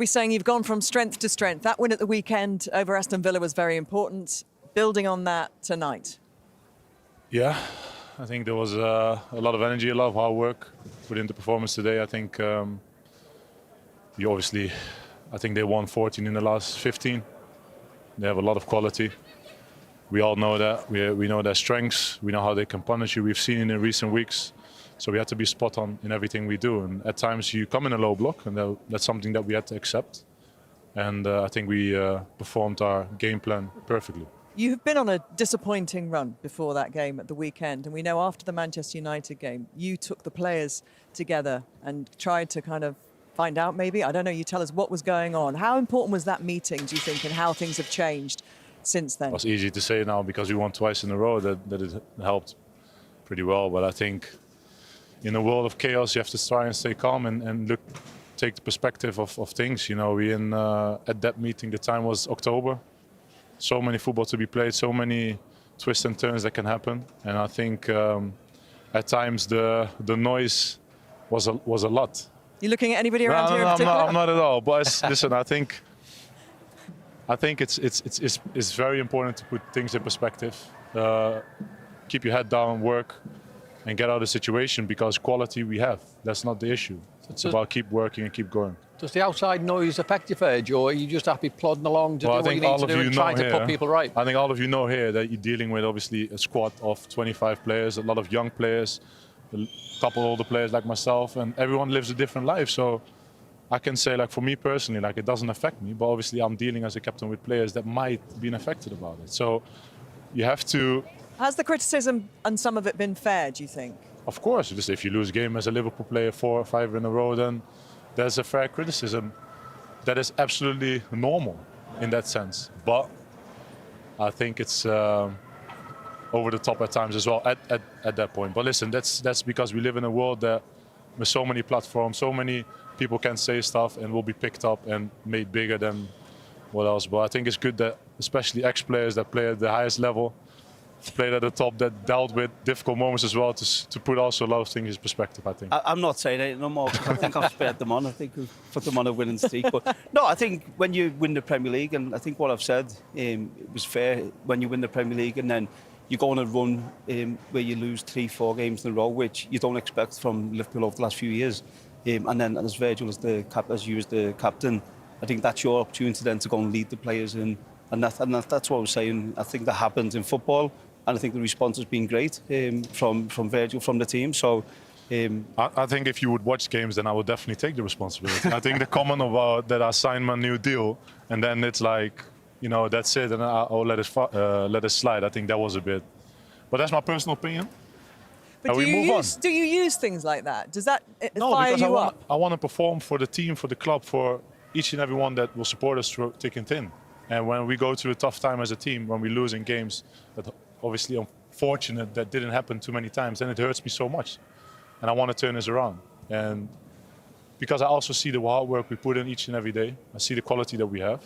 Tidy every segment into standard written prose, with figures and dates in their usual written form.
be saying you've gone from strength to strength. That win at the weekend over Aston Villa was very important. Building on that tonight. Yeah, I think there was a lot of energy, a lot of hard work put into performance today. I think I think they won 14 in the last 15. They have a lot of quality. We all know that. We know their strengths. We know how they can punish you. We've seen it in recent weeks. So we have to be spot on in everything we do. And at times you come in a low block, and that's something that we had to accept. And I think we performed our game plan perfectly. You've been on a disappointing run before that game at the weekend. And we know after the Manchester United game, you took the players together and tried to kind of find out maybe, I don't know, you tell us what was going on. How important was that meeting, do you think, and how things have changed since then? It's easy to say now because we won twice in a row that it helped pretty well. But I think in a world of chaos, you have to try and stay calm and take the perspective of things. You know, at that meeting, the time was October. So many football to be played, so many twists and turns that can happen. And I think at times the noise was a lot. You looking at anybody around here? No, I'm not at all. But listen, I think it's very important to put things in perspective. Keep your head down, work, and get out of the situation because quality we have. That's not the issue. It's about keep working and keep going. Does the outside noise affect you, Virgil, or are you just happy plodding along to do what you need to do and trying to put people right? I think all of you know here that you're dealing with obviously a squad of 25 players, a lot of young players, a couple older players like myself, and everyone lives a different life. So I can say, like, for me personally, like, it doesn't affect me, but obviously I'm dealing as a captain with players that might be affected about it. So you have to... Has the criticism and some of it been fair, do you think? Of course, just if you lose a game as a Liverpool player 4 or 5 in a row, then there's a fair criticism. That is absolutely normal in that sense. But I think it's over the top at times as well at that point. But listen, that's because we live in a world that with so many platforms, so many people can say stuff and will be picked up and made bigger than what else. But I think it's good that especially ex-players that play at the highest level, played at the top, that dealt with difficult moments as well, to put also a lot of things in perspective, I think. I'm not saying it no more because I think I've spared them on. I think we've put them on a winning streak. But no, I think when you win the Premier League, and I think what I've said, it was fair, when you win the Premier League and then you go on a run where you lose 3-4 games in a row, which you don't expect from Liverpool over the last few years. And then as Virgil, as you as the captain, I think that's your opportunity then to go and lead the players in. And that's what I was saying. I think that happens in football. And I think the response has been great from Virgil, from the team. So, I think if you would watch games, then I would definitely take the responsibility. I think the comment about that I signed my new deal, and then it's like, you know, that's it, and I'll let it slide. I think that was a bit. But that's my personal opinion. But do you use things like that? Does that fire you up? I want to perform for the team, for the club, for each and every one that will support us through thick and thin. And when we go through a tough time as a team, when we lose in games that obviously unfortunate that didn't happen too many times, and it hurts me so much. And I want to turn this around. And because I also see the hard work we put in each and every day, I see the quality that we have.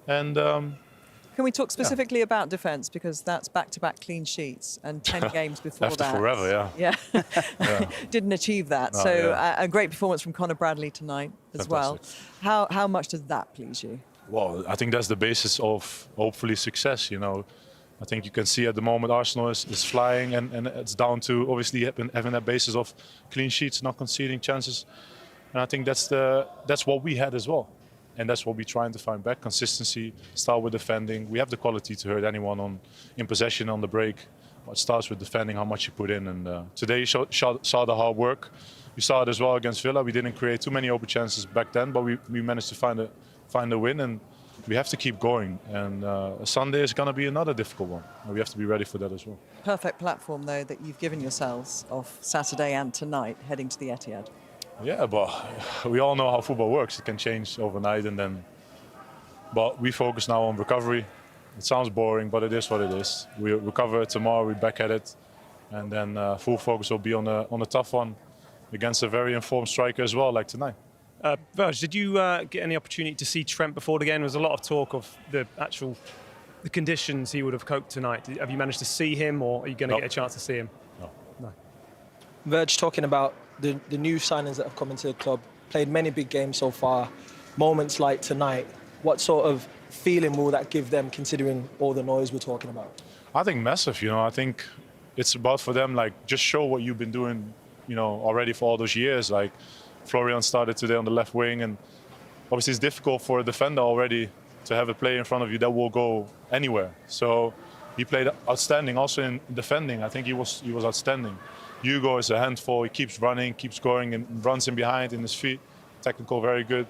And can we talk specifically about defence, because that's back-to-back clean sheets and 10 games before After that. forever, yeah. Yeah. Didn't achieve that. No, so yeah. a great performance from Conor Bradley tonight as Fantastic. well. How much does that please you? Well, I think that's the basis of hopefully success, you know. I think you can see at the moment Arsenal is flying, and it's down to obviously having that basis of clean sheets, not conceding chances. And I think that's what we had as well. And that's what we're trying to find back. Consistency, start with defending. We have the quality to hurt anyone in possession, on the break. But it starts with defending, how much you put in. And today you saw the hard work. We saw it as well against Villa. We didn't create too many open chances back then, but we managed to find a win. And we have to keep going, and Sunday is going to be another difficult one. We have to be ready for that as well. Perfect platform, though, that you've given yourselves of Saturday and tonight, heading to the Etihad. Yeah, but we all know how football works. It can change overnight, but we focus now on recovery. It sounds boring, but it is what it is. We recover tomorrow, we're back at it, and then full focus will be on a tough one against a very informed striker as well, like tonight. Virg, did you get any opportunity to see Trent before the game? There was a lot of talk of the conditions he would have coped tonight. Have you managed to see him, or are you going to get a chance to see him? No. Virg, talking about the new signings that have come into the club, played many big games so far. moments like tonight, what sort of feeling will that give them, considering all the noise we're talking about? I think massive. I think it's about for them, like, just show what you've been doing, already for all those years. Like, Florian started today on the left wing, and obviously it's difficult for a defender already to have a player in front of you that will go anywhere. So he played outstanding also in defending. I think he was outstanding. Hugo is a handful. He keeps running, keeps going, and runs in behind in his feet. Technical, very good.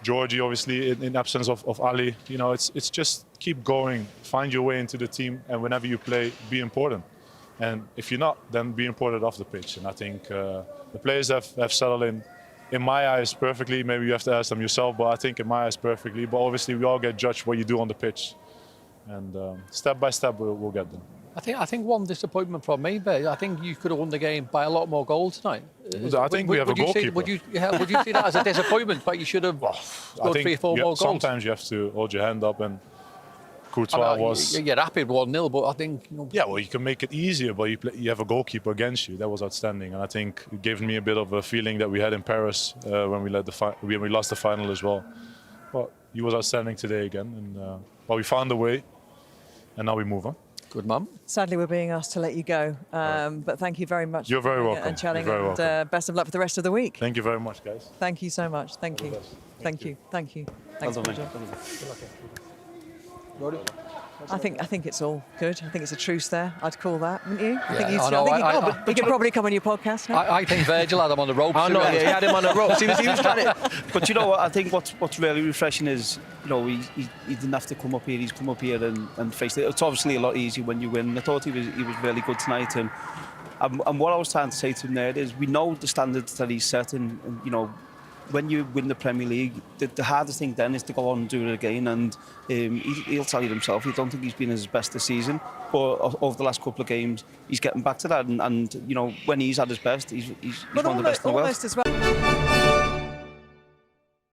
Georgie, obviously, in absence of Ali. It's just keep going, find your way into the team, and whenever you play, be important. And if you're not, then be important off the pitch. And I think the players have settled in my eyes, perfectly. Maybe you have to ask them yourself, but I think in my eyes, perfectly. But obviously, we all get judged what you do on the pitch. And step by step, we'll get them. I think one disappointment from me, but I think you could have won the game by a lot more goals tonight. I think we have a goalkeeper. Would you see that as a disappointment? But you should have scored 3 or 4 more goals. Sometimes you have to hold your hand up, and Courtois was... You're happy with 1-0, but I think... Yeah, well, you can make it easier, but you have a goalkeeper against you. That was outstanding, and I think it gave me a bit of a feeling that we had in Paris when we lost the final as well. But he was outstanding today again, and we found a way, and now we move on. Good, Mum. Sadly, we're being asked to let you go, but thank you very much. You're very welcome. And chatting, You're very welcome. Best of luck for the rest of the week. Thank you very much, guys. Thank you so much. Thank you. Thank you. Thank you. Thanks, Virgil. I think it's all good. I think it's a truce there. I'd call that, wouldn't you? I think he could probably come on your podcast. No? I think Virgil had him on the ropes. I know, yeah, he had him on the ropes. He was trying to. But you know what? I think what's really refreshing is, he didn't have to come up here. He's come up here and faced it. It's obviously a lot easier when you win. I thought he was really good tonight. And what I was trying to say to him there is, we know the standards that he's set, and when you win the Premier League, the hardest thing then is to go on and do it again. And he'll tell you himself, he don't think he's been his best this season. But over the last couple of games, he's getting back to that. And when he's at his best, he's one of the best in the world. Almost as well.